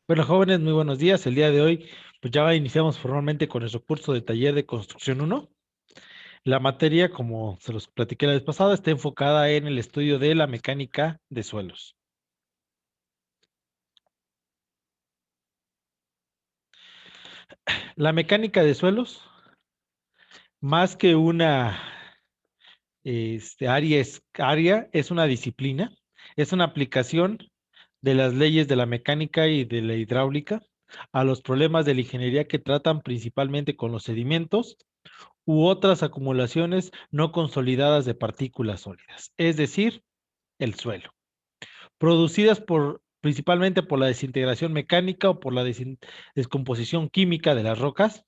Bueno, jóvenes, muy buenos días. El día de hoy, pues ya iniciamos formalmente con nuestro curso de taller de construcción uno. La materia, como se los platiqué la vez pasada, está enfocada en el estudio de la mecánica de suelos. La mecánica de suelos, más que una área, es una disciplina, es una aplicación de las leyes de la mecánica y de la hidráulica a los problemas de la ingeniería que tratan principalmente con los sedimentos u otras acumulaciones no consolidadas de partículas sólidas, es decir, el suelo, producidas principalmente por la desintegración mecánica o por la descomposición química de las rocas,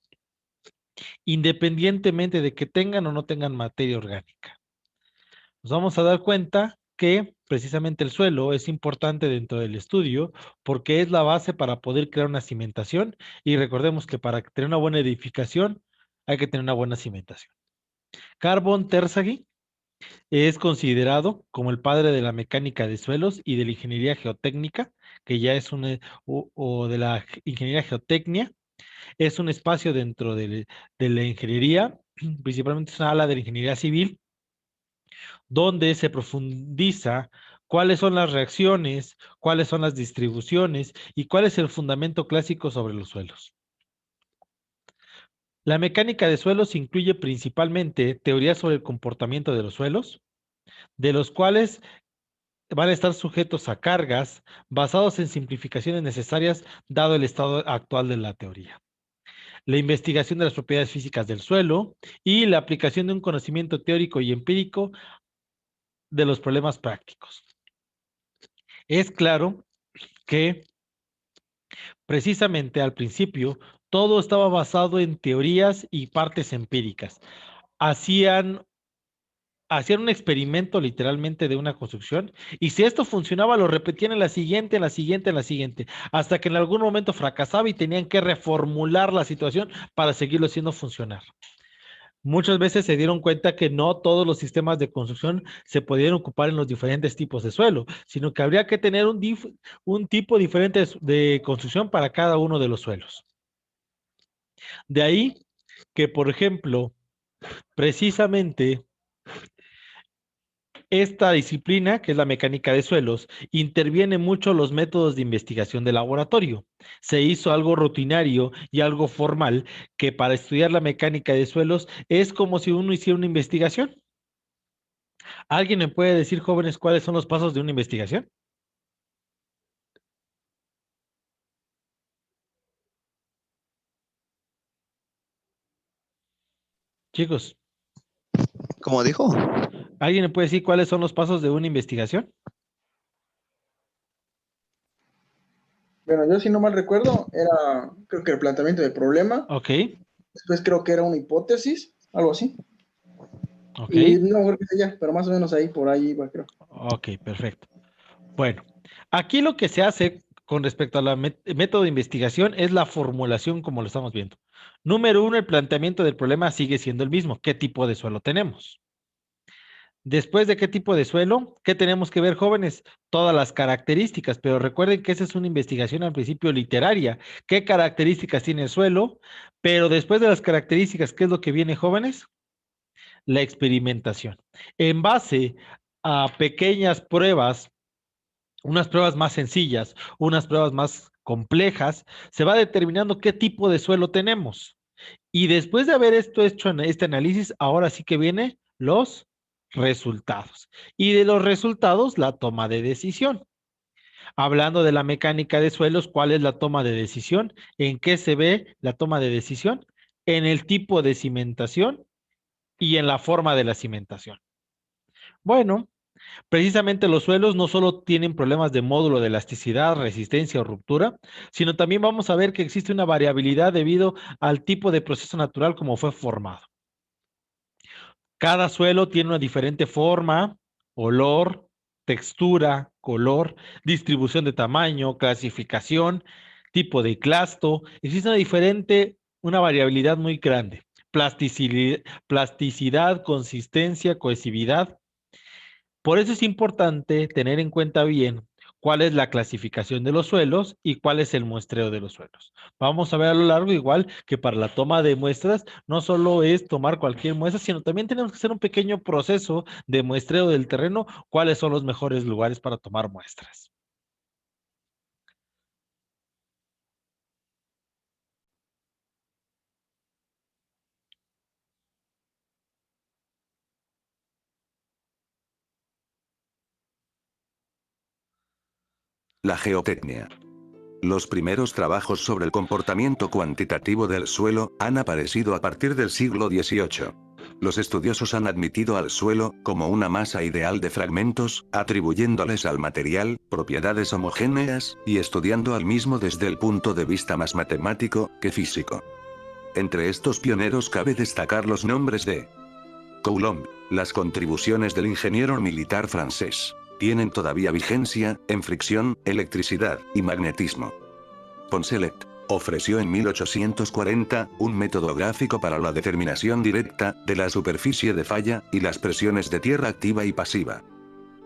independientemente de que tengan o no tengan materia orgánica. Nos vamos a dar cuenta que precisamente el suelo es importante dentro del estudio porque es la base para poder crear una cimentación y recordemos que para tener una buena edificación hay que tener una buena cimentación. Carbon Terzaghi es considerado como el padre de la mecánica de suelos y de la ingeniería geotécnica, que ya es o de la ingeniería geotecnia, es un espacio dentro de la ingeniería, principalmente es una ala de la ingeniería civil, donde se profundiza cuáles son las reacciones, cuáles son las distribuciones y cuál es el fundamento clásico sobre los suelos. La mecánica de suelos incluye principalmente teorías sobre el comportamiento de los suelos, de los cuales van a estar sujetos a cargas basados en simplificaciones necesarias dado el estado actual de la teoría. La investigación de las propiedades físicas del suelo y la aplicación de un conocimiento teórico y empírico de los problemas prácticos. Es claro que precisamente al principio todo estaba basado en teorías y partes empíricas. Hacían hacían un experimento literalmente de una construcción y si esto funcionaba lo repetían en la siguiente, en la siguiente, en la siguiente, hasta que en algún momento fracasaba y tenían que reformular la situación para seguirlo haciendo funcionar. Muchas veces se dieron cuenta que no todos los sistemas de construcción se podían ocupar en los diferentes tipos de suelo, sino que habría que tener un tipo diferente de construcción para cada uno de los suelos. De ahí que, por ejemplo, precisamente esta disciplina, que es la mecánica de suelos, interviene mucho los métodos de investigación de laboratorio. Se hizo algo rutinario y algo formal que para estudiar la mecánica de suelos es como si uno hiciera una investigación. ¿Alguien me puede decir, jóvenes, cuáles son los pasos de una investigación? Chicos, Como dijo, ¿alguien me puede decir cuáles son los pasos de una investigación? Bueno, yo si no mal recuerdo, era creo que el planteamiento del problema, Ok, después creo que era una hipótesis, algo así, ok, y no creo que sea ya, pero más o menos ahí, por ahí iba, creo. ok, perfecto. Bueno, aquí lo que se hace con respecto a la método de investigación es la formulación como lo estamos viendo. Número uno, el planteamiento del problema sigue siendo el mismo. ¿Qué tipo de suelo tenemos? Después de qué tipo de suelo, ¿qué tenemos que ver, jóvenes? Todas las características, pero recuerden que esa es una investigación al principio literaria. ¿Qué características tiene el suelo? Pero después de las características, ¿qué es lo que viene, jóvenes? La experimentación. En base a pequeñas pruebas, unas pruebas más sencillas, unas pruebas más complejas, se va determinando qué tipo de suelo tenemos. Y después de haber hecho este análisis, ahora sí que vienen los resultados. Y de los resultados, la toma de decisión. Hablando de la mecánica de suelos, ¿cuál es la toma de decisión? ¿En qué se ve la toma de decisión? En el tipo de cimentación y en la forma de la cimentación. Bueno, precisamente los suelos no solo tienen problemas de módulo de elasticidad, resistencia o ruptura, sino también vamos a ver que existe una variabilidad debido al tipo de proceso natural como fue formado. Cada suelo tiene una diferente forma, olor, textura, color, distribución de tamaño, clasificación, tipo de clasto. Existe una variabilidad muy grande. Plasticidad, consistencia, cohesividad. Por eso es importante tener en cuenta bien cuál es la clasificación de los suelos y cuál es el muestreo de los suelos. Vamos a ver a lo largo, igual que para la toma de muestras, no solo es tomar cualquier muestra, sino también tenemos que hacer un pequeño proceso de muestreo del terreno, cuáles son los mejores lugares para tomar muestras. La geotecnia. Los primeros trabajos sobre el comportamiento cuantitativo del suelo han aparecido a partir del siglo XVIII. Los estudiosos han admitido al suelo como una masa ideal de fragmentos, atribuyéndoles al material propiedades homogéneas, y estudiando al mismo desde el punto de vista más matemático que físico. Entre estos pioneros cabe destacar los nombres de Coulomb. Las contribuciones del ingeniero militar francés tienen todavía vigencia, en fricción, electricidad y magnetismo. Poncelet ofreció en 1840 un método gráfico para la determinación directa de la superficie de falla y las presiones de tierra activa y pasiva.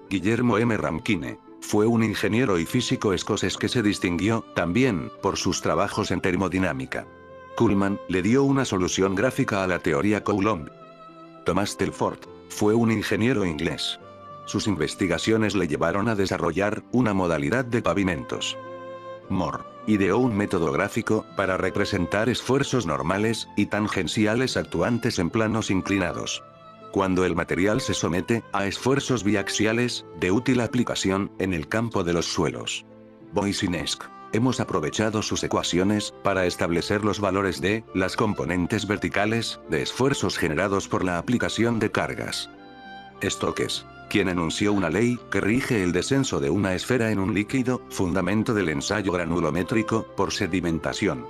Guillermo M. Rankine fue un ingeniero y físico escocés que se distinguió, también, por sus trabajos en termodinámica. Kuhlmann le dio una solución gráfica a la teoría Coulomb. Thomas Telford fue un ingeniero inglés. Sus investigaciones le llevaron a desarrollar una modalidad de pavimentos. Moore ideó un método gráfico para representar esfuerzos normales y tangenciales actuantes en planos inclinados. Cuando el material se somete a esfuerzos biaxiales, de útil aplicación en el campo de los suelos. Voisinesk. Hemos aprovechado sus ecuaciones para establecer los valores de las componentes verticales de esfuerzos generados por la aplicación de cargas. Stokes, quien enunció una ley que rige el descenso de una esfera en un líquido, fundamento del ensayo granulométrico por sedimentación.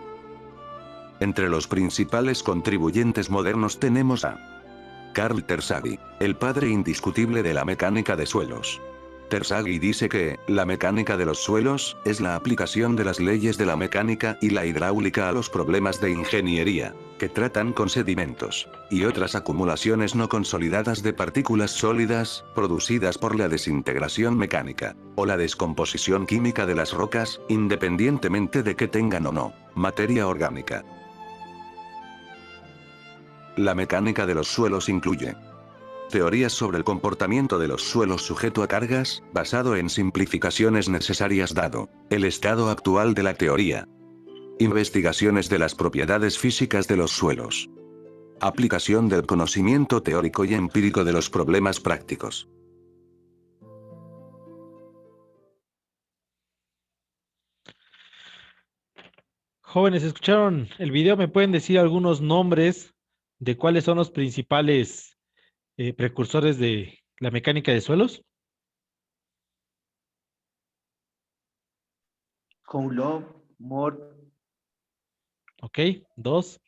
Entre los principales contribuyentes modernos tenemos a Carl Terzaghi, el padre indiscutible de la mecánica de suelos. Terzaghi dice que la mecánica de los suelos es la aplicación de las leyes de la mecánica y la hidráulica a los problemas de ingeniería, que tratan con sedimentos y otras acumulaciones no consolidadas de partículas sólidas, producidas por la desintegración mecánica, o la descomposición química de las rocas, independientemente de que tengan o no materia orgánica. La mecánica de los suelos incluye teorías sobre el comportamiento de los suelos sujeto a cargas, basado en simplificaciones necesarias dado el estado actual de la teoría. Investigaciones de las propiedades físicas de los suelos. Aplicación del conocimiento teórico y empírico de los problemas prácticos. Jóvenes, ¿escucharon el video? ¿Me pueden decir algunos nombres de cuáles son los principales precursores de la mecánica de suelos? Coulomb, Moore. Ok, 2.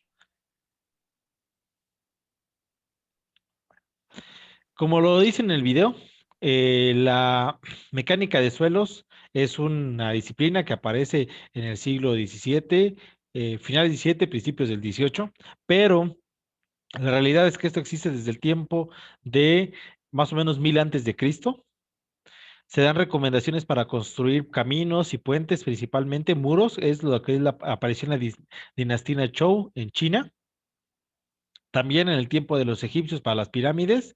Como lo dice en el video, la mecánica de suelos es una disciplina que aparece en el siglo XVII, finales del XVII, principios del XVIII, pero la realidad es que esto existe desde el tiempo de más o menos 1000 antes de Cristo. Se dan recomendaciones para construir caminos y puentes, principalmente muros, es lo que es la aparición en la dinastía Zhou en China. También en el tiempo de los egipcios para las pirámides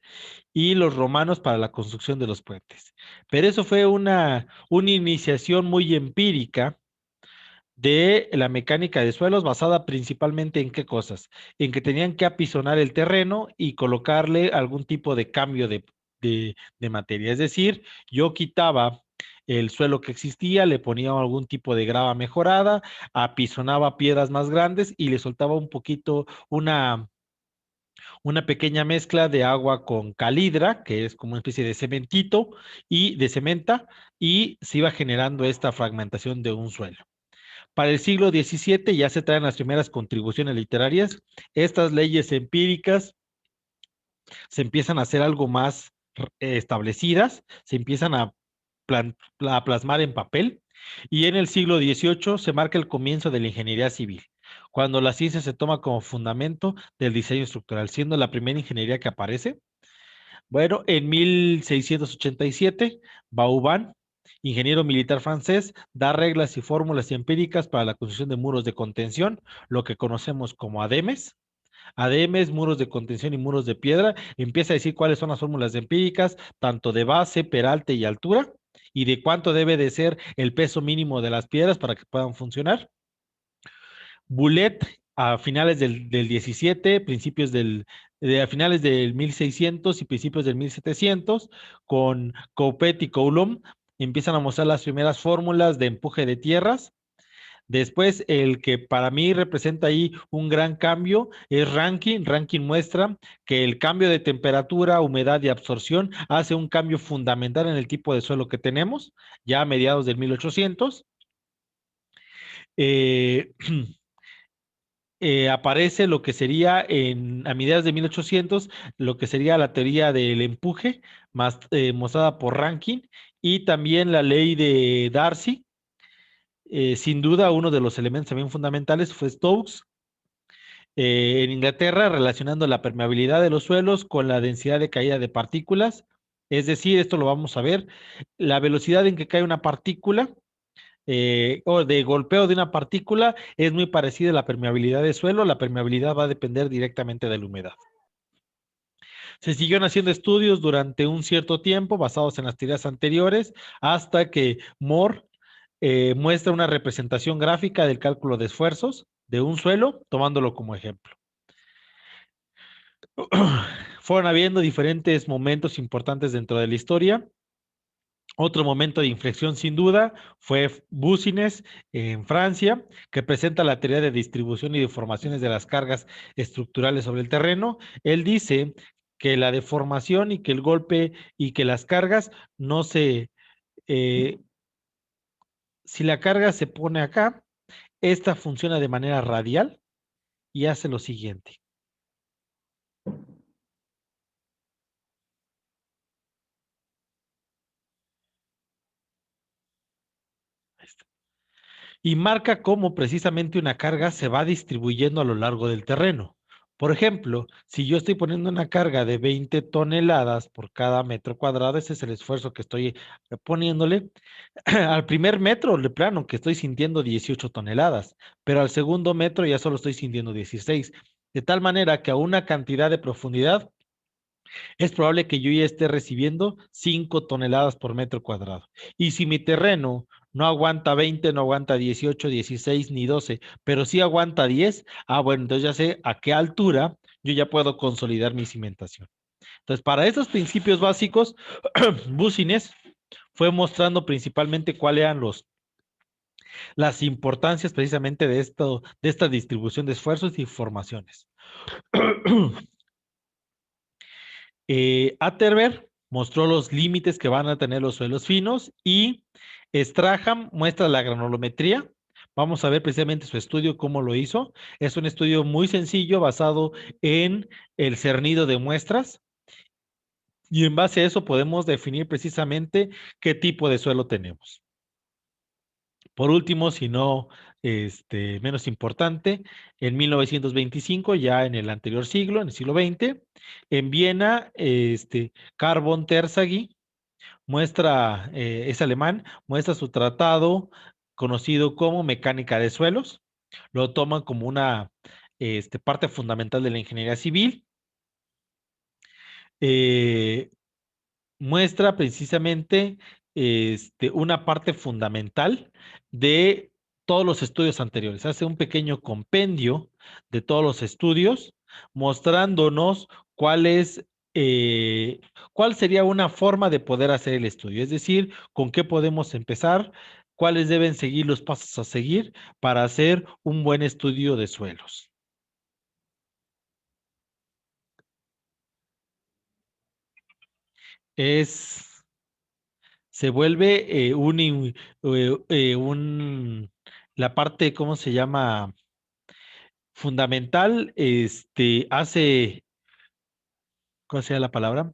y los romanos para la construcción de los puentes. Pero eso fue una iniciación muy empírica de la mecánica de suelos, basada principalmente en qué cosas, en que tenían que apisonar el terreno y colocarle algún tipo de cambio de materia. Es decir, yo quitaba el suelo que existía, le ponía algún tipo de grava mejorada, apisonaba piedras más grandes y le soltaba un poquito una pequeña mezcla de agua con calidra, que es como una especie de cementito y de cementa, y se iba generando esta fragmentación de un suelo. Para el siglo XVII ya se traen las primeras contribuciones literarias. Estas leyes empíricas se empiezan a hacer algo más establecidas, se empiezan a plasmar en papel, y en el siglo XVIII se marca el comienzo de la ingeniería civil, cuando la ciencia se toma como fundamento del diseño estructural, siendo la primera ingeniería que aparece. Bueno, en 1687, Vauban ingeniero militar francés, da reglas y fórmulas empíricas para la construcción de muros de contención, lo que conocemos como ADEMES. ADMs, muros de contención y muros de piedra. Empieza a decir cuáles son las fórmulas empíricas, tanto de base, peralte y altura, y de cuánto debe de ser el peso mínimo de las piedras para que puedan funcionar. Boulet, a finales del 17, a finales del 1600 y principios del 1700, con Coupetti y Coulomb, empiezan a mostrar las primeras fórmulas de empuje de tierras. Después, el que para mí representa ahí un gran cambio es Rankine. Rankine muestra que el cambio de temperatura, humedad y absorción hace un cambio fundamental en el tipo de suelo que tenemos, ya a mediados del 1800. Eh, aparece lo que sería a mediados de 1800, lo que sería la teoría del empuje, mostrada por Rankine, y también la ley de Darcy. Sin duda, uno de los elementos también fundamentales fue Stokes, en Inglaterra, relacionando la permeabilidad de los suelos con la densidad de caída de partículas. Es decir, esto lo vamos a ver, la velocidad en que cae una partícula o de golpeo de una partícula es muy parecida a la permeabilidad de suelo. La permeabilidad va a depender directamente de la humedad. Se siguieron haciendo estudios durante un cierto tiempo basados en las teorías anteriores hasta que Moore muestra una representación gráfica del cálculo de esfuerzos de un suelo, tomándolo como ejemplo. Fueron habiendo diferentes momentos importantes dentro de la historia. Otro momento de inflexión, sin duda, fue Bussines en Francia, que presenta la teoría de distribución y deformaciones de las cargas estructurales sobre el terreno. Él dice que la deformación y que el golpe y que las cargas no se... si la carga se pone acá, esta funciona de manera radial y hace lo siguiente. Y marca cómo precisamente una carga se va distribuyendo a lo largo del terreno. Por ejemplo, si yo estoy poniendo una carga de 20 toneladas por cada metro cuadrado, ese es el esfuerzo que estoy poniéndole. Al primer metro, de plano, que estoy sintiendo 18 toneladas, pero al segundo metro ya solo estoy sintiendo 16. De tal manera que a una cantidad de profundidad es probable que yo ya esté recibiendo 5 toneladas por metro cuadrado. Y si mi terreno no aguanta 20, no aguanta 18, 16 ni 12, pero sí aguanta 10, bueno, entonces ya sé a qué altura yo ya puedo consolidar mi cimentación. Entonces, para esos principios básicos, Bussines fue mostrando principalmente cuáles eran las importancias precisamente de esta distribución de esfuerzos y formaciones. Atterberg mostró los límites que van a tener los suelos finos y Strahan muestra la granulometría. Vamos a ver precisamente su estudio, cómo lo hizo. Es un estudio muy sencillo basado en el cernido de muestras y en base a eso podemos definir precisamente qué tipo de suelo tenemos. Por último, si no menos importante, en 1925, ya en el anterior siglo, en el siglo XX, en Viena, Carl von Terzaghi muestra, es alemán, muestra su tratado conocido como Mecánica de Suelos. Lo toman como una parte fundamental de la ingeniería civil. Muestra precisamente una parte fundamental de todos los estudios anteriores. Hace un pequeño compendio de todos los estudios, mostrándonos cuál sería una forma de poder hacer el estudio. Es decir, con qué podemos empezar, cuáles deben seguir los pasos a seguir para hacer un buen estudio de suelos. Se vuelve la parte, ¿cómo se llama? Fundamental, ¿cuál sería la palabra?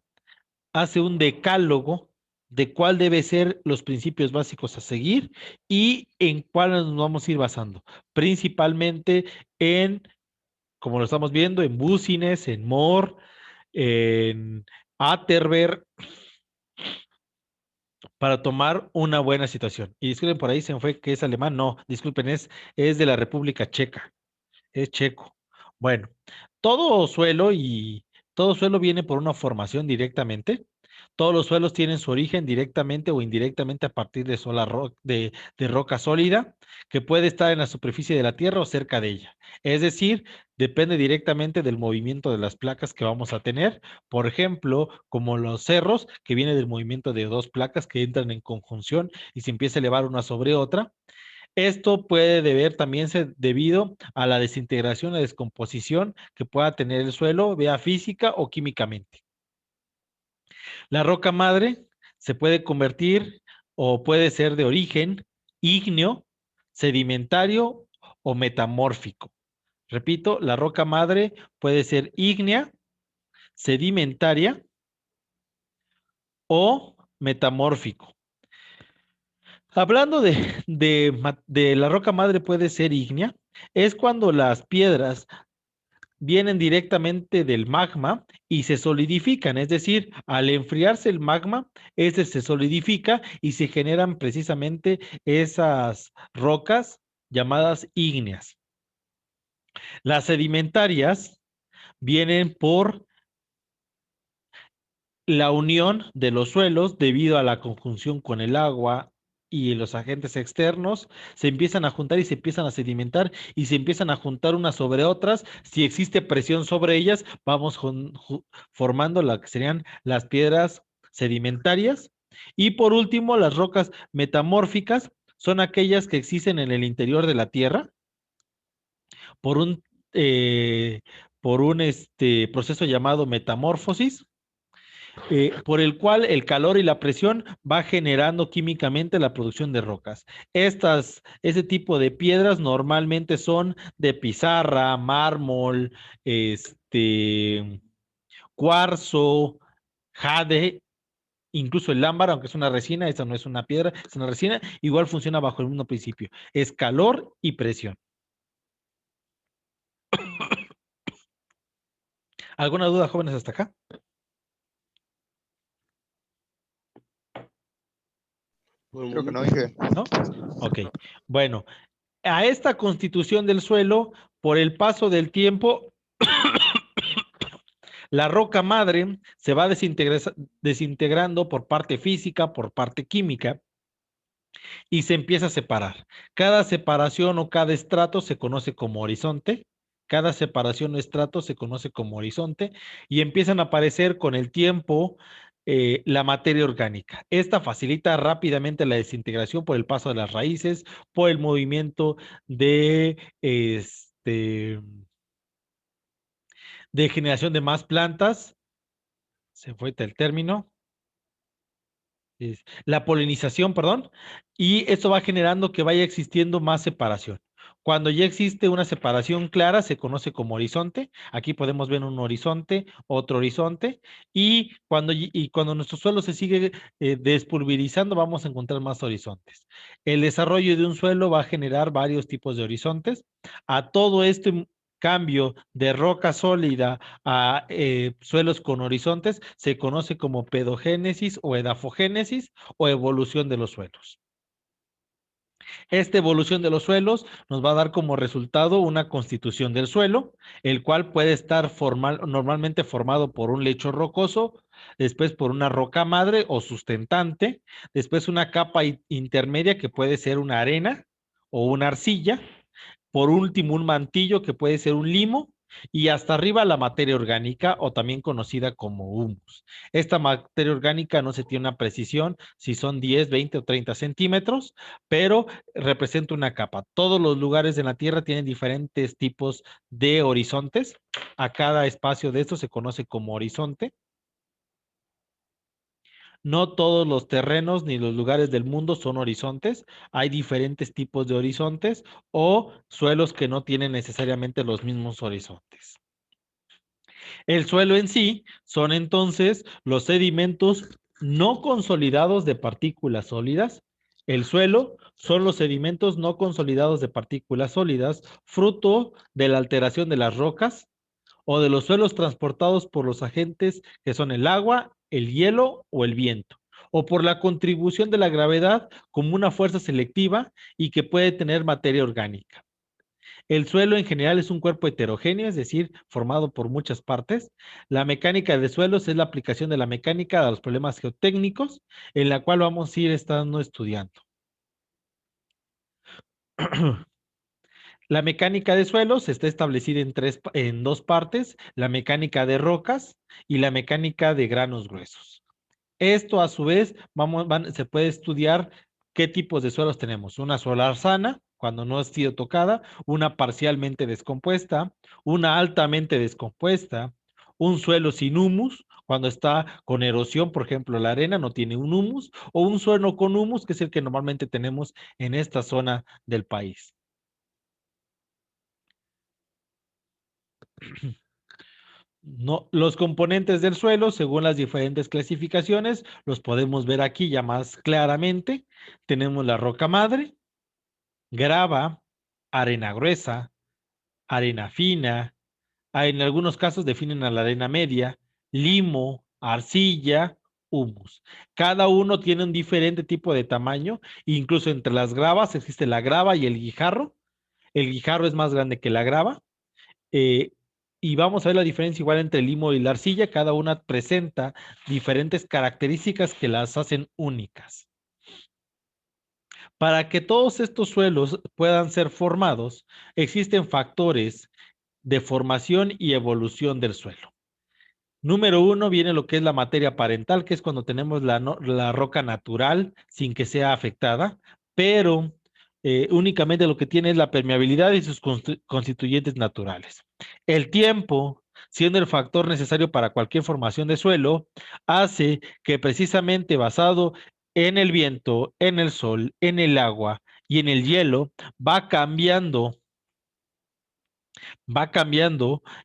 Hace un decálogo de cuál debe ser los principios básicos a seguir y en cuáles nos vamos a ir basando. Principalmente como lo estamos viendo, en Bussines, en Moore, en Atterberg, para tomar una buena situación. Y disculpen, por ahí se me fue que es alemán. No, disculpen, es de la República Checa. Es checo. Bueno, todo suelo y todo suelo viene por una formación directamente. Todos los suelos tienen su origen directamente o indirectamente a partir de, de roca sólida que puede estar en la superficie de la tierra o cerca de ella. Es decir, depende directamente del movimiento de las placas que vamos a tener. Por ejemplo, como los cerros, que viene del movimiento de dos placas que entran en conjunción y se empieza a elevar una sobre otra. Esto puede deber también ser debido a la desintegración, la descomposición que pueda tener el suelo, vea física o químicamente. La roca madre se puede convertir o puede ser de origen ígneo, sedimentario o metamórfico. Repito, la roca madre puede ser ígnea, sedimentaria o metamórfico. Hablando de la roca madre puede ser ígnea, es cuando las piedras vienen directamente del magma y se solidifican, es decir, al enfriarse el magma, ese se solidifica y se generan precisamente esas rocas llamadas ígneas. Las sedimentarias vienen por la unión de los suelos debido a la conjunción con el agua y los agentes externos se empiezan a juntar y se empiezan a sedimentar y se empiezan a juntar unas sobre otras. Si existe presión sobre ellas, vamos formando lo que serían las piedras sedimentarias. Y por último, las rocas metamórficas son aquellas que existen en el interior de la Tierra por un, eh, proceso llamado metamorfosis, por el cual el calor y la presión va generando químicamente la producción de rocas. Ese tipo de piedras normalmente son de pizarra, mármol, cuarzo, jade, incluso el ámbar, aunque es una resina, esa no es una piedra, es una resina, igual funciona bajo el mismo principio. Es calor y presión. ¿Alguna duda, jóvenes, hasta acá? Creo que no, Inge. ¿No? Ok. Bueno, a esta constitución del suelo, por el paso del tiempo, la roca madre se va desintegrando por parte física, por parte química, y se empieza a separar. Cada separación o cada estrato se conoce como horizonte. Cada separación o estrato se conoce como horizonte y empiezan a aparecer con el tiempo la materia orgánica. Esta facilita rápidamente la desintegración por el paso de las raíces, por el movimiento de generación de más plantas. Se fue el término. La polinización, perdón, y esto va generando que vaya existiendo más separación. Cuando ya existe una separación clara, se conoce como horizonte. Aquí podemos ver un horizonte, otro horizonte, y cuando nuestro suelo se sigue despulverizando, vamos a encontrar más horizontes. El desarrollo de un suelo va a generar varios tipos de horizontes. A todo este cambio de roca sólida a suelos con horizontes se conoce como pedogénesis o edafogénesis o evolución de los suelos. Esta evolución de los suelos nos va a dar como resultado una constitución del suelo, el cual puede estar normalmente formado por un lecho rocoso, después por una roca madre o sustentante, después una capa intermedia que puede ser una arena o una arcilla, por último un mantillo que puede ser un limo y hasta arriba la materia orgánica o también conocida como humus. Esta materia orgánica no se tiene una precisión si son 10, 20 o 30 centímetros, pero representa una capa. Todos los lugares de la Tierra tienen diferentes tipos de horizontes. A cada espacio de estos se conoce como horizonte. No todos los terrenos ni los lugares del mundo son horizontes. Hay diferentes tipos de horizontes o suelos que no tienen necesariamente los mismos horizontes. El suelo en sí son entonces los sedimentos no consolidados de partículas sólidas. El suelo son los sedimentos no consolidados de partículas sólidas, fruto de la alteración de las rocas o de los suelos transportados por los agentes que son el agua, el hielo o el viento, o por la contribución de la gravedad como una fuerza selectiva y que puede tener materia orgánica. El suelo en general es un cuerpo heterogéneo, es decir, formado por muchas partes. La mecánica de suelos es la aplicación de la mecánica a los problemas geotécnicos, en la cual vamos a ir estando estudiando. La mecánica de suelos está establecida en dos partes, la mecánica de rocas y la mecánica de granos gruesos. Esto a su vez se puede estudiar qué tipos de suelos tenemos. Una solar sana, cuando no ha sido tocada, una parcialmente descompuesta, una altamente descompuesta, un suelo sin humus, cuando está con erosión, por ejemplo, la arena no tiene un humus, o un suelo con humus, que es el que normalmente tenemos en esta zona del país. No, los componentes del suelo, según las diferentes clasificaciones, los podemos ver aquí ya más claramente. Tenemos la roca madre, grava, arena gruesa, arena fina, en algunos casos definen a la arena media, limo, arcilla, humus. Cada uno tiene un diferente tipo de tamaño, incluso entre las gravas existe la grava y el guijarro. El guijarro es más grande que la grava. eh, y vamos a ver la diferencia igual entre el limo y la arcilla. Cada una presenta diferentes características que las hacen únicas. Para que todos estos suelos puedan ser formados, existen factores de formación y evolución del suelo. Número uno viene lo que es la materia parental, que es cuando tenemos la roca natural sin que sea afectada, pero únicamente lo que tiene es la permeabilidad y sus constituyentes naturales. El tiempo, siendo el factor necesario para cualquier formación de suelo, hace que precisamente basado en el viento, en el sol, en el agua y en el hielo, va cambiando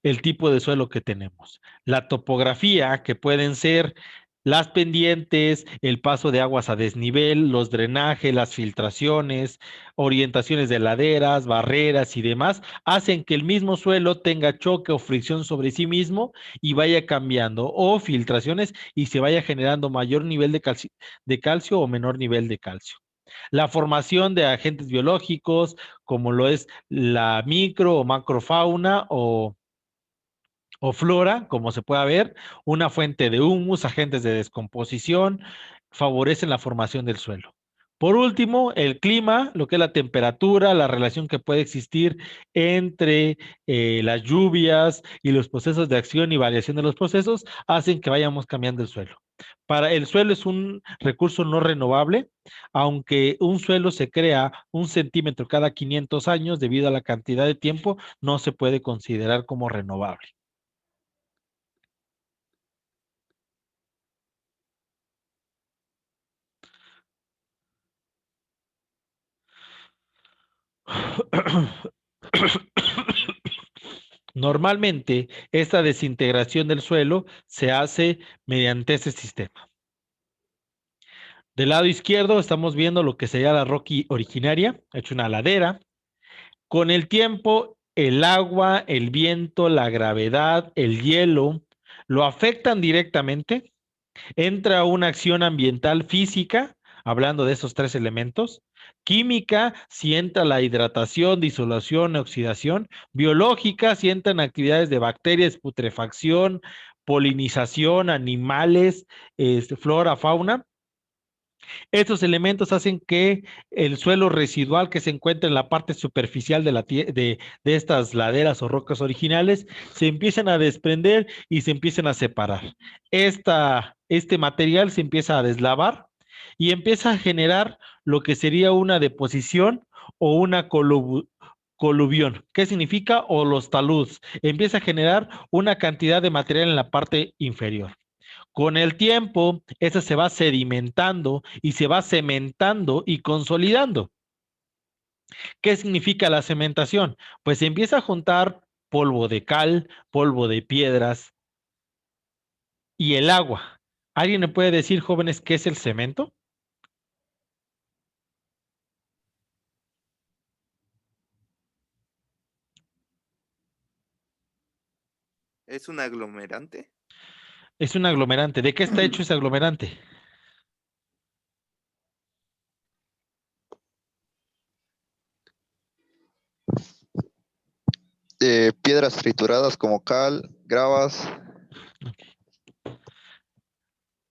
el tipo de suelo que tenemos. La topografía, que pueden ser las pendientes, el paso de aguas a desnivel, los drenajes, las filtraciones, orientaciones de laderas, barreras y demás, hacen que el mismo suelo tenga choque o fricción sobre sí mismo y vaya cambiando, o filtraciones y se vaya generando mayor nivel de calcio o menor nivel de calcio. La formación de agentes biológicos, como lo es la micro o macrofauna o flora, como se pueda ver, una fuente de humus, agentes de descomposición, favorecen la formación del suelo. Por último, el clima, lo que es la temperatura, la relación que puede existir entre las lluvias y los procesos de acción y variación de los procesos, hacen que vayamos cambiando el suelo. Para el suelo es un recurso no renovable, aunque un suelo se crea 1 centímetro cada 500 años debido a la cantidad de tiempo, no se puede considerar como renovable. Normalmente, esta desintegración del suelo se hace mediante este sistema. Del lado izquierdo estamos viendo lo que sería la roca originaria, hecho una ladera. Con el tiempo, el agua, el viento, la gravedad, el hielo, lo afectan directamente. Entra una acción ambiental física, hablando de esos tres elementos. Química, si entra la hidratación, disolución, oxidación. Biológica, si entran actividades de bacterias, putrefacción, polinización, animales, flora, fauna. Estos elementos hacen que el suelo residual que se encuentra en la parte superficial de estas laderas o rocas originales se empiecen a desprender y se empiecen a separar. Este material se empieza a deslavar y empieza a generar lo que sería una deposición o una coluvión. ¿Qué significa? O los taludes. Empieza a generar una cantidad de material en la parte inferior. Con el tiempo, eso se va sedimentando y se va cementando y consolidando. ¿Qué significa la cementación? Pues se empieza a juntar polvo de cal, polvo de piedras y el agua. ¿Alguien me puede decir, jóvenes, qué es el cemento? ¿Es un aglomerante? Es un aglomerante. ¿De qué está hecho ese aglomerante? Piedras trituradas como cal, gravas.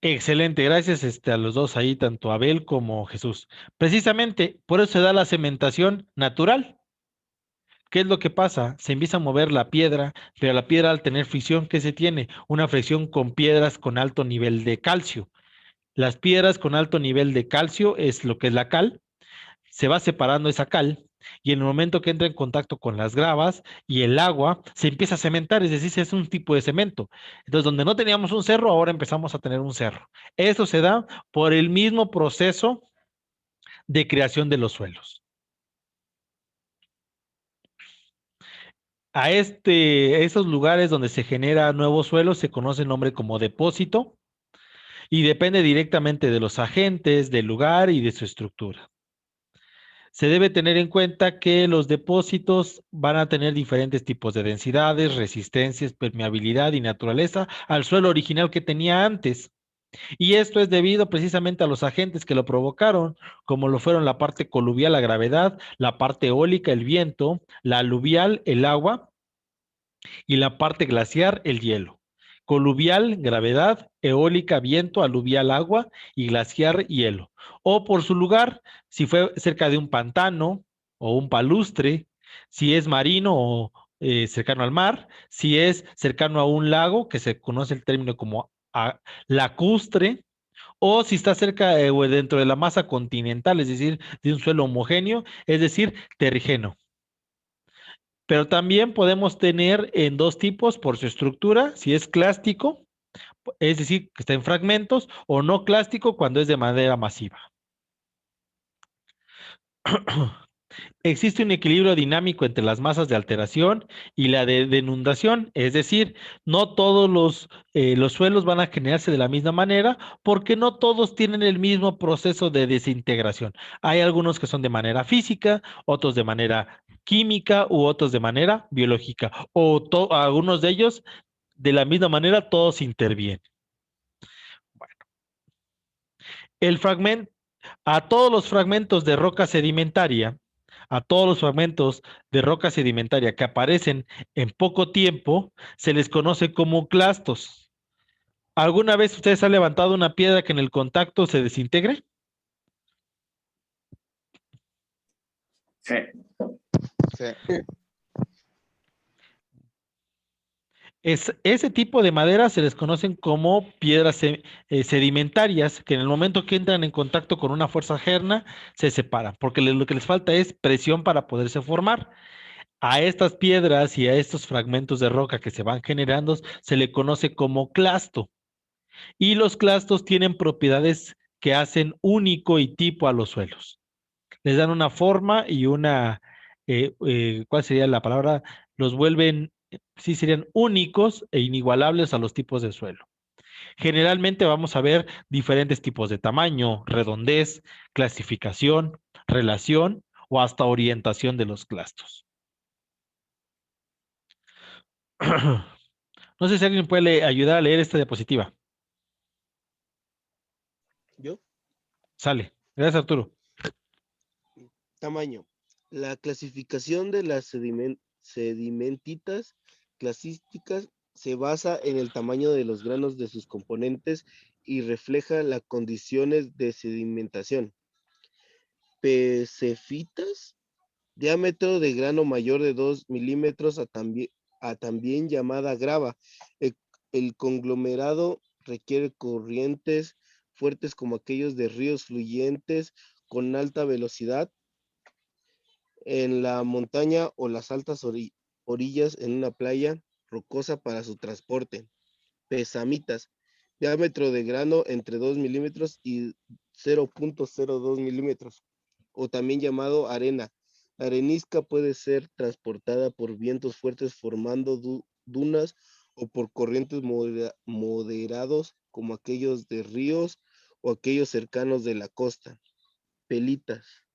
Excelente, gracias a los dos ahí, tanto Abel como Jesús. Precisamente por eso se da la cementación natural. ¿Qué es lo que pasa? Se empieza a mover la piedra, pero la piedra al tener fricción, ¿qué se tiene? Una fricción con piedras con alto nivel de calcio. Las piedras con alto nivel de calcio es lo que es la cal, se va separando esa cal y en el momento que entra en contacto con las gravas y el agua, se empieza a cementar, es decir, es un tipo de cemento. Entonces, donde no teníamos un cerro, ahora empezamos a tener un cerro. Esto se da por el mismo proceso de creación de los suelos. A esos lugares donde se genera nuevos suelos se conoce el nombre como depósito y depende directamente de los agentes, del lugar y de su estructura. Se debe tener en cuenta que los depósitos van a tener diferentes tipos de densidades, resistencias, permeabilidad y naturaleza al suelo original que tenía antes. Y esto es debido precisamente a los agentes que lo provocaron, como lo fueron la parte coluvial, la gravedad, la parte eólica, el viento, la aluvial, el agua, y la parte glaciar, el hielo. Coluvial, gravedad, eólica, viento, aluvial, agua y glaciar, hielo. O por su lugar, si fue cerca de un pantano o un palustre, si es marino o cercano al mar, si es cercano a un lago, que se conoce el término como lacustre, o si está cerca o dentro de la masa continental, es decir, de un suelo homogéneo, es decir, terrígeno. Pero también podemos tener en dos tipos por su estructura, si es clástico, es decir, que está en fragmentos, o no clástico cuando es de manera masiva. Existe un equilibrio dinámico entre las masas de alteración y la de inundación, es decir, no todos los suelos van a generarse de la misma manera porque no todos tienen el mismo proceso de desintegración. Hay algunos que son de manera física, otros de manera química u otros de manera biológica, o algunos de ellos de la misma manera, todos intervienen. Bueno, el fragmento, a todos los fragmentos de roca sedimentaria, a todos los fragmentos de roca sedimentaria que aparecen en poco tiempo, se les conoce como clastos. ¿Alguna vez ustedes han levantado una piedra que en el contacto se desintegre? Sí. Sí. Ese tipo de madera se les conocen como piedras sedimentarias, que en el momento que entran en contacto con una fuerza externa, se separan, porque lo que les falta es presión para poderse formar. A estas piedras y a estos fragmentos de roca que se van generando se le conoce como clasto. Y los clastos tienen propiedades que hacen único y tipo a los suelos. Les dan una forma y ¿cuál sería la palabra? Los vuelven, sí serían únicos e inigualables a los tipos de suelo. Generalmente vamos a ver diferentes tipos de tamaño, redondez, clasificación, relación o hasta orientación de los clastos. No sé si alguien puede ayudar a leer esta diapositiva. ¿Yo? Sale. Gracias, Arturo. Tamaño. La clasificación de las sedimentitas clasísticas se basa en el tamaño de los granos de sus componentes y refleja las condiciones de sedimentación. Pecefitas, diámetro de grano mayor de 2 milímetros a también llamada grava. El, el conglomerado requiere corrientes fuertes como aquellos de ríos fluyentes con alta velocidad en la montaña o las altas orillas en una playa rocosa para su transporte. Pesamitas, diámetro de grano entre 2 milímetros y 0.02 milímetros, o también llamado arena. La arenisca puede ser transportada por vientos fuertes formando dunas o por corrientes moderados como aquellos de ríos o aquellos cercanos de la costa. Pelitas,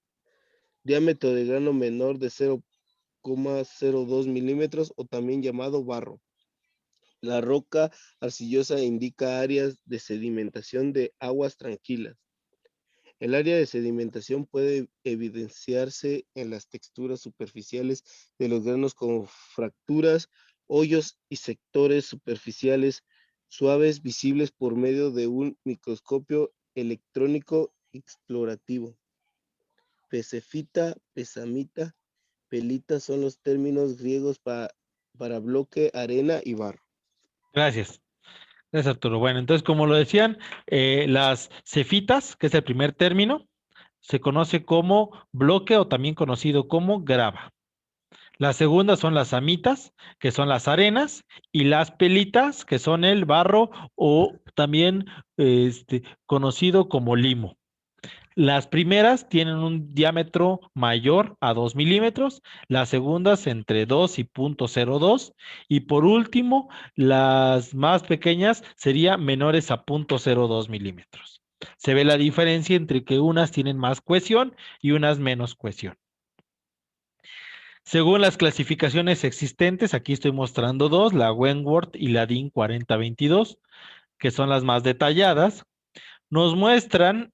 diámetro de grano menor de 0,02 milímetros o también llamado barro. La roca arcillosa indica áreas de sedimentación de aguas tranquilas. El área de sedimentación puede evidenciarse en las texturas superficiales de los granos como fracturas, hoyos y sectores superficiales suaves visibles por medio de un microscopio electrónico explorativo. Pesefita, pesamita, pelita son los términos griegos para bloque, arena y barro. Gracias. Gracias, Arturo. Bueno, entonces, como lo decían, las cefitas, que es el primer término, se conoce como bloque o también conocido como grava. La segunda son las amitas, que son las arenas, y las pelitas, que son el barro o también conocido como limo. Las primeras tienen un diámetro mayor a 2 milímetros, las segundas entre 2 y 0.02, y por último, las más pequeñas serían menores a 0.02 milímetros. Se ve la diferencia entre que unas tienen más cohesión y unas menos cohesión. Según las clasificaciones existentes, aquí estoy mostrando dos, la Wentworth y la DIN 4022, que son las más detalladas, nos muestran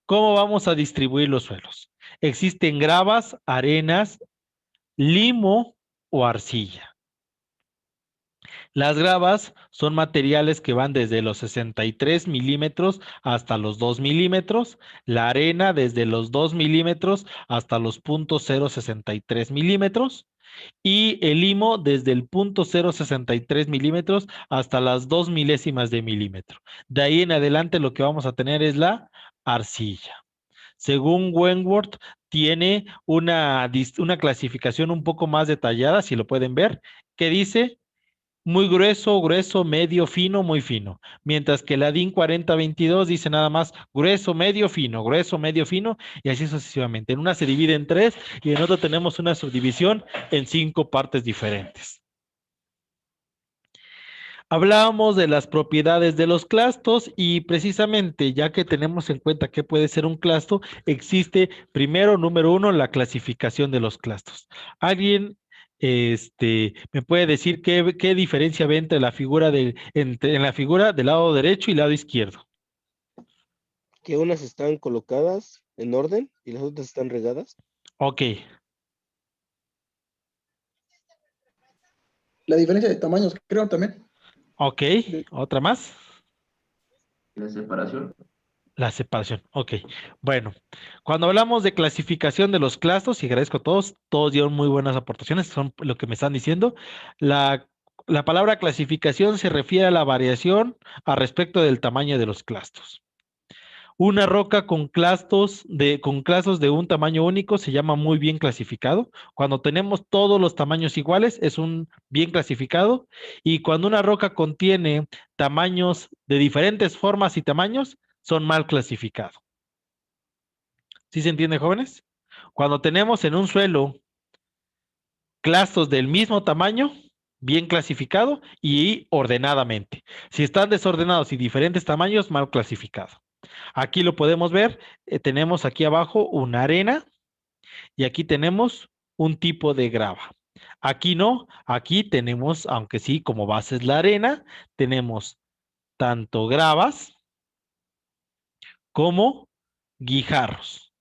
cómo vamos a distribuir los suelos. Existen gravas, arenas, limo o arcilla. Las gravas son materiales que van desde los 63 milímetros hasta los 2 milímetros, la arena desde los 2 milímetros hasta los 0.063 milímetros y el limo desde el 0.063 milímetros hasta las 2 milésimas de milímetro. De ahí en adelante lo que vamos a tener es la arcilla. Según Wentworth, tiene una clasificación un poco más detallada, si lo pueden ver, que dice muy grueso, grueso, medio, fino, muy fino. Mientras que la DIN 4022 dice nada más grueso, medio, fino, y así sucesivamente. En una se divide en 3 y en otra tenemos una subdivisión en 5 partes diferentes. Hablábamos de las propiedades de los clastos y precisamente ya que tenemos en cuenta qué puede ser un clasto, existe primero, número 1, la clasificación de los clastos. ¿Alguien me puede decir qué diferencia ve entre la figura en la figura del lado derecho y lado izquierdo? Que unas están colocadas en orden y las otras están regadas. Ok, La diferencia de tamaños, creo también. ok, ¿otra más? La separación. La separación, ok. Bueno, cuando hablamos de clasificación de los clastos, y agradezco a todos dieron muy buenas aportaciones, son lo que me están diciendo. La palabra clasificación se refiere a la variación a respecto del tamaño de los clastos. Una roca con clastos de un tamaño único se llama muy bien clasificado. Cuando tenemos todos los tamaños iguales, es un bien clasificado. Y cuando una roca contiene tamaños de diferentes formas y tamaños, son mal clasificados. ¿Sí se entiende, jóvenes? Cuando tenemos en un suelo clastos del mismo tamaño, bien clasificado y ordenadamente. Si están desordenados y diferentes tamaños, mal clasificado. Aquí lo podemos ver, tenemos aquí abajo una arena y aquí tenemos un tipo de grava. Aquí no, aquí tenemos, aunque sí, como base es la arena, tenemos tanto gravas como guijarros.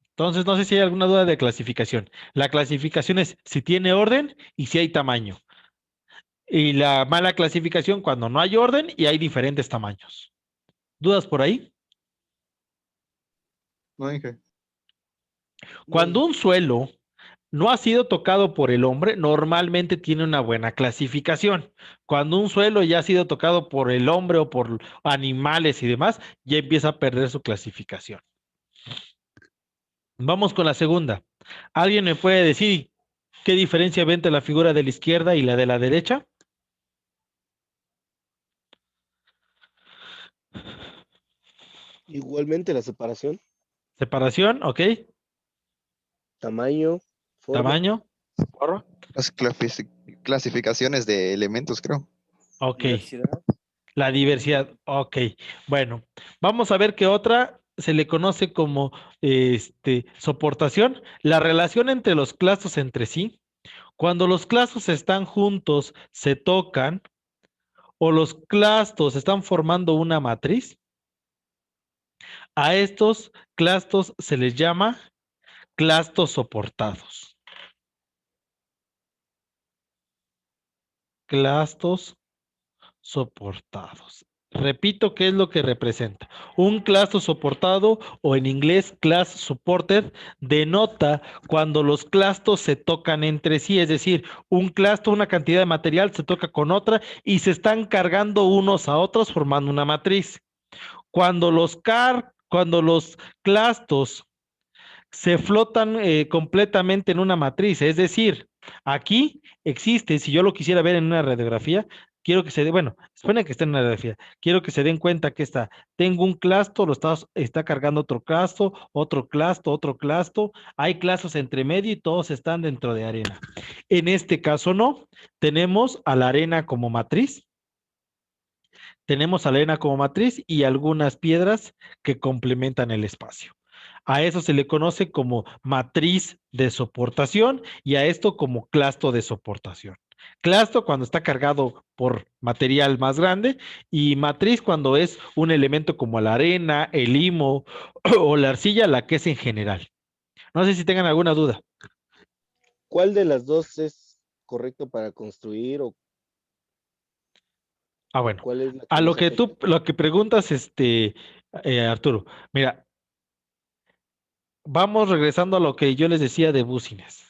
Entonces, no sé si hay alguna duda de clasificación. La clasificación es si tiene orden y si hay tamaño. Y la mala clasificación cuando no hay orden y hay diferentes tamaños. ¿Dudas por ahí? No, Inge. Cuando un suelo no ha sido tocado por el hombre, normalmente tiene una buena clasificación. Cuando un suelo ya ha sido tocado por el hombre o por animales y demás, ya empieza a perder su clasificación. Vamos con la segunda. ¿Alguien me puede decir qué diferencia ve entre la figura de la izquierda y la de la derecha? Igualmente la separación, Separación, ok. tamaño, forma. Tamaño. Forma. Las clasificaciones de elementos, creo. Ok. Diversidad. La diversidad, ok. Bueno, vamos a ver qué otra se le conoce como soportación. La relación entre los clastos entre sí. Cuando los clastos están juntos, se tocan, o los clastos están formando una matriz, A estos clastos se les llama clastos soportados. Clastos soportados. Repito, ¿qué es lo que representa? Un clasto soportado, o en inglés class supported, denota cuando los clastos se tocan entre sí, es decir, un clasto, una cantidad de material se toca con otra y se están cargando unos a otros formando una matriz. Cuando los clastos se flotan completamente en una matriz, es decir, aquí existe, si yo lo quisiera ver en una radiografía, quiero que se dé, bueno, supone que está en una radiografía, quiero que se den cuenta que tengo un clasto, está cargando otro clasto, otro clasto, hay clastos entre medio y todos están dentro de arena. En este caso no, tenemos a la arena como matriz, y algunas piedras que complementan el espacio. A eso se le conoce como matriz de soportación y a esto como clasto de soportación. Clasto cuando está cargado por material más grande y matriz cuando es un elemento como la arena, el limo o la arcilla, la que es en general. No sé si tengan alguna duda. ¿Cuál de las dos es correcto para construir o Bueno, cuál es la a que lo nos que afecta? lo que preguntas, Arturo, mira, vamos regresando a lo que yo les decía de búcines.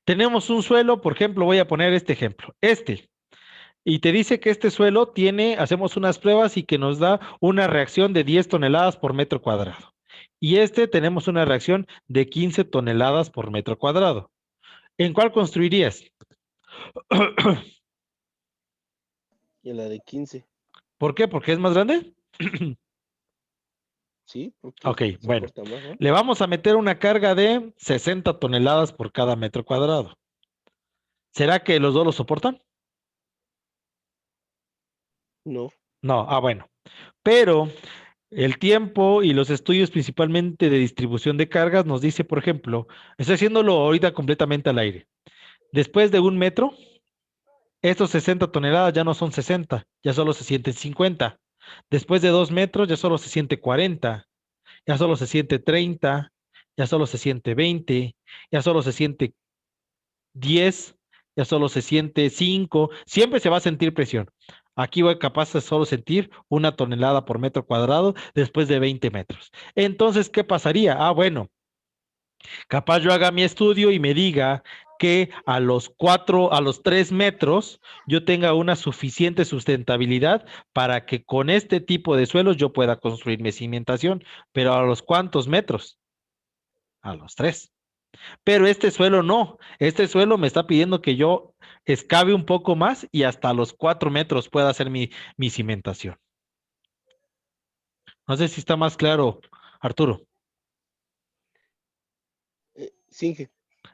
Tenemos un suelo, por ejemplo, voy a poner este ejemplo, y te dice que este suelo hacemos unas pruebas y que nos da una reacción de 10 toneladas por metro cuadrado. Y tenemos una reacción de 15 toneladas por metro cuadrado. ¿En cuál construirías? Y la de 15, ¿Por qué? ¿Porque es más grande? ¿sí? Porque Ok, bueno. soporta más, ¿no? Le vamos a meter una carga de 60 toneladas por cada metro cuadrado. ¿Será que los dos lo soportan? No. No, bueno. Pero el tiempo y los estudios principalmente de distribución de cargas nos dice, por ejemplo, estoy haciéndolo ahorita completamente al aire. Después de 1 metro, estos 60 toneladas ya no son 60, ya solo se sienten 50. Después de 2 metros ya solo se siente 40, ya solo se siente 30, ya solo se siente 20, ya solo se siente 10, ya solo se siente 5, siempre se va a sentir presión. Aquí voy capaz de solo sentir 1 tonelada por metro cuadrado después de 20 metros. Entonces, ¿qué pasaría? Bueno, capaz yo haga mi estudio y me diga que a los 3 metros yo tenga una suficiente sustentabilidad para que con este tipo de suelos yo pueda construir mi cimentación. Pero ¿a los cuántos metros? A los 3. Pero este suelo no, este suelo me está pidiendo que yo excave un poco más y hasta los 4 metros pueda hacer mi cimentación. No sé si está más claro, Arturo. Sí,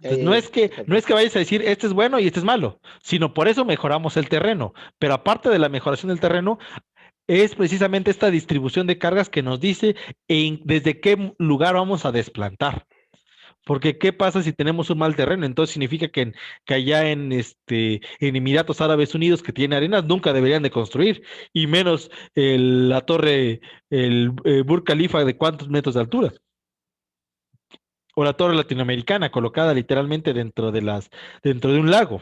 ya, Entonces, ya, ya, se no captó. es que vayas a decir este es bueno y este es malo, sino por eso mejoramos el terreno. Pero aparte de la mejoración del terreno, es precisamente esta distribución de cargas que nos dice desde qué lugar vamos a desplantar. Porque ¿qué pasa si tenemos un mal terreno? Entonces significa que allá en Emiratos Árabes Unidos, que tiene arenas, nunca deberían de construir, y menos la torre, el Burj Khalifa de cuántos metros de altura, o la torre latinoamericana colocada literalmente dentro de un lago.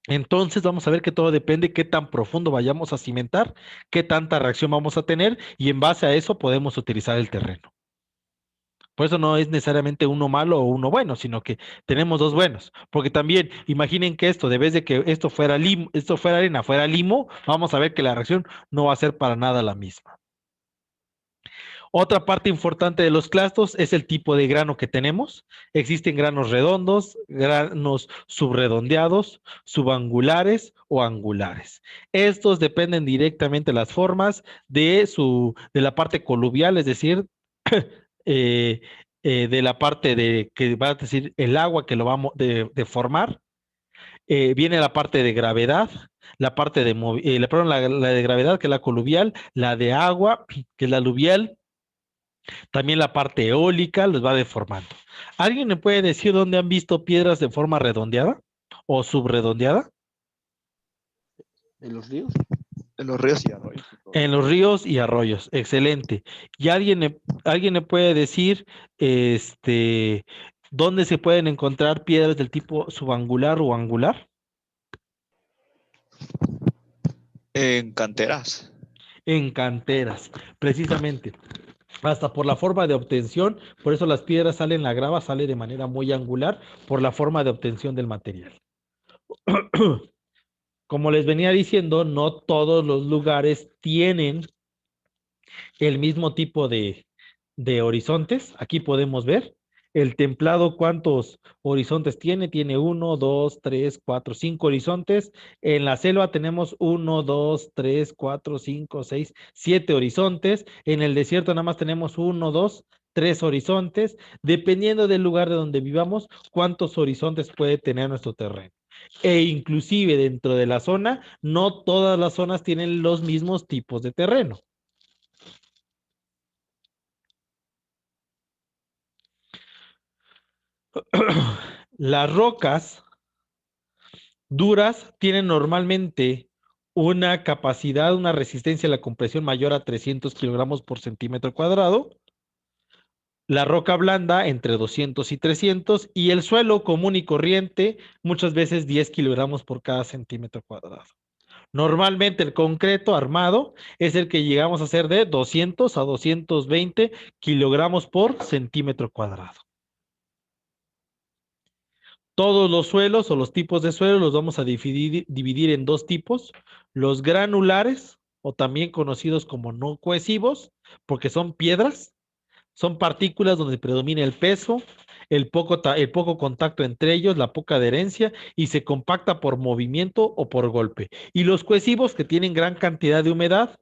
Entonces vamos a ver que todo depende qué tan profundo vayamos a cimentar, qué tanta reacción vamos a tener, y en base a eso podemos utilizar el terreno. Por eso no es necesariamente uno malo o uno bueno, sino que tenemos dos buenos. Porque también, imaginen que de vez de que esto fuera arena, fuera limo, vamos a ver que la reacción no va a ser para nada la misma. Otra parte importante de los clastos es el tipo de grano que tenemos. Existen granos redondos, granos subredondeados, subangulares o angulares. Estos dependen directamente de las formas de la parte coluvial, es decir, de la parte que va a decir el agua que lo vamos de formar. Viene la parte de gravedad, la parte perdón, la de gravedad, que es la coluvial, la de agua, que es la aluvial, también la parte eólica los va deformando. ¿Alguien me puede decir dónde han visto piedras de forma redondeada o subredondeada? ¿En los ríos? En los ríos y arroyos. En los ríos y arroyos. Excelente. ¿Y alguien me puede decir dónde se pueden encontrar piedras del tipo subangular o angular? En canteras. En canteras, precisamente. Hasta por la forma de obtención, por eso las piedras salen, la grava sale de manera muy angular por la forma de obtención del material. Como les venía diciendo, no todos los lugares tienen el mismo tipo de horizontes. Aquí podemos ver el templado, ¿cuántos horizontes tiene? Tiene 1, 2, 3, 4, 5 horizontes. En la selva tenemos 1, 2, 3, 4, 5, 6, 7 horizontes. En el desierto nada más tenemos 1, 2, 3 horizontes. Dependiendo del lugar de donde vivamos, cuántos horizontes puede tener nuestro terreno. E inclusive dentro de la zona, no todas las zonas tienen los mismos tipos de terreno. Las rocas duras tienen normalmente una capacidad, una resistencia a la compresión mayor a 300 kilogramos por centímetro cuadrado. La roca blanda entre 200 y 300 y el suelo común y corriente muchas veces 10 kilogramos por cada centímetro cuadrado. Normalmente el concreto armado es el que llegamos a hacer de 200 a 220 kilogramos por centímetro cuadrado. Todos los suelos o los tipos de suelo los vamos a dividir en dos tipos. Los granulares, o también conocidos como no cohesivos, porque son piedras, son partículas donde predomina el peso, el poco contacto entre ellos, la poca adherencia y se compacta por movimiento o por golpe. Y los cohesivos, que tienen gran cantidad de humedad,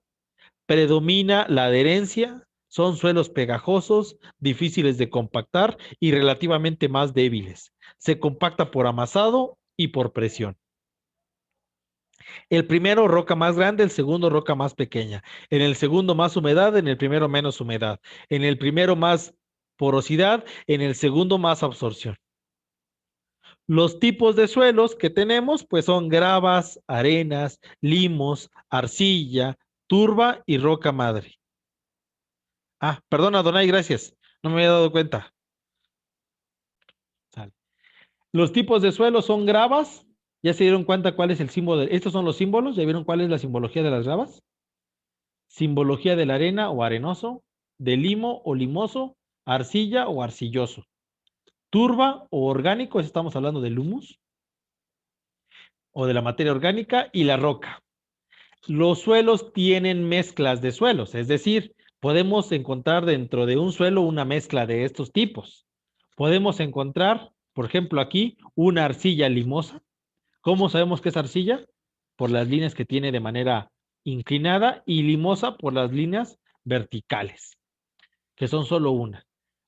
predomina la adherencia, son suelos pegajosos, difíciles de compactar y relativamente más débiles. Se compacta por amasado y por presión. El primero, roca más grande, el segundo, roca más pequeña. En el segundo, más humedad, en el primero, menos humedad. En el primero, más porosidad, en el segundo, más absorción. Los tipos de suelos que tenemos, pues son gravas, arenas, limos, arcilla, turba y roca madre. Ah, perdona, Donay, gracias. No me había dado cuenta. Sale. Los tipos de suelo son gravas. ¿Ya se dieron cuenta cuál es el símbolo? Estos son los símbolos. ¿Ya vieron cuál es la simbología de las gravas? Simbología de la arena o arenoso, de limo o limoso, arcilla o arcilloso. Turba o orgánico, estamos hablando del humus o de la materia orgánica, y la roca. Los suelos tienen mezclas de suelos, es decir, podemos encontrar dentro de un suelo una mezcla de estos tipos. Podemos encontrar, por ejemplo, aquí una arcilla limosa. ¿Cómo sabemos que es arcilla? Por las líneas que tiene de manera inclinada, y limosa por las líneas verticales, que son solo una.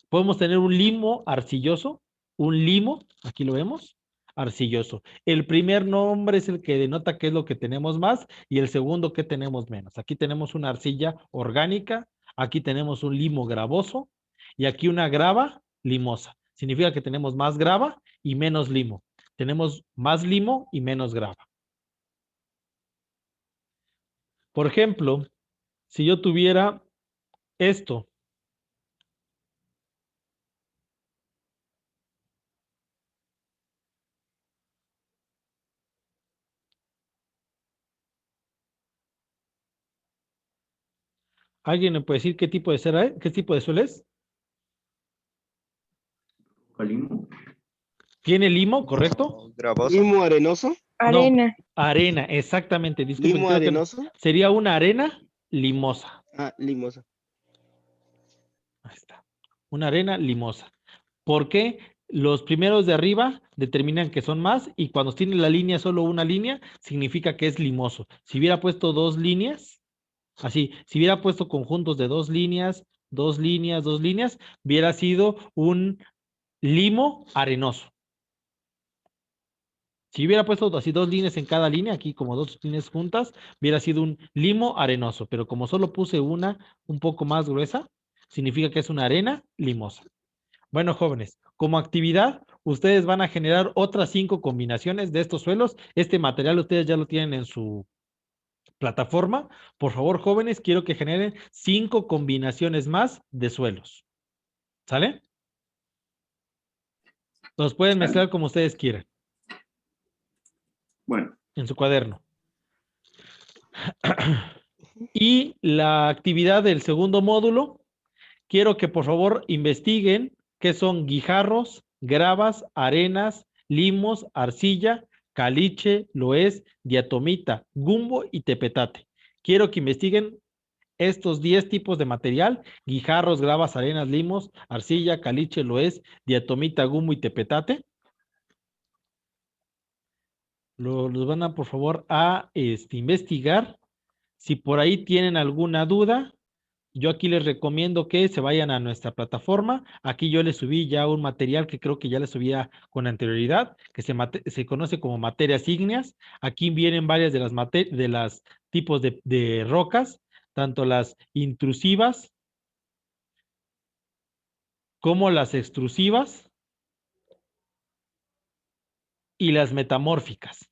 Podemos tener un limo arcilloso, un limo, aquí lo vemos, arcilloso. El primer nombre es el que denota qué es lo que tenemos más y el segundo qué tenemos menos. Aquí tenemos una arcilla orgánica, aquí tenemos un limo gravoso y aquí una grava limosa. Significa que tenemos más grava y menos limo. Tenemos más limo y menos grava. Por ejemplo, si yo tuviera esto, ¿alguien me puede decir qué tipo de cera es? ¿Qué tipo de suelo es? Colimo. ¿Tiene limo, correcto? Gravoso. ¿Limo arenoso? Arena. Arena, exactamente. Disculpen, ¿Limo creo que arenoso? sería una arena limosa. Ah, limosa. Ahí está. Una arena limosa. ¿Por qué? Los primeros de arriba determinan que son más y cuando tiene la línea solo una línea, significa que es limoso. Si hubiera puesto dos líneas, así, si hubiera puesto conjuntos de dos líneas, hubiera sido un limo arenoso. Si hubiera puesto así dos líneas en cada línea, aquí como dos líneas juntas, hubiera sido un limo arenoso, pero como solo puse una un poco más gruesa, significa que es una arena limosa. Bueno, jóvenes, como actividad, ustedes van a generar otras 5 combinaciones de estos suelos. Este material ustedes ya lo tienen plataforma, por favor, jóvenes, quiero que generen 5 combinaciones más de suelos. ¿Sale? Los pueden Sale. mezclar como ustedes quieran Bueno, en su cuaderno. Y la actividad del segundo módulo, quiero que por favor investiguen qué son guijarros, gravas, arenas, limos, arcilla, caliche, loés, diatomita, gumbo y tepetate. Quiero que investiguen estos 10 tipos de material: guijarros, gravas, arenas, limos, arcilla, caliche, loés, diatomita, gumbo y tepetate. Los van a, por favor, a investigar. Si por ahí tienen alguna duda, yo aquí les recomiendo que se vayan a nuestra plataforma. Aquí yo les subí ya un material que creo que ya les subía con anterioridad, que se conoce como materias ígneas. Aquí vienen varias de las tipos de rocas, tanto las intrusivas como las extrusivas y las metamórficas.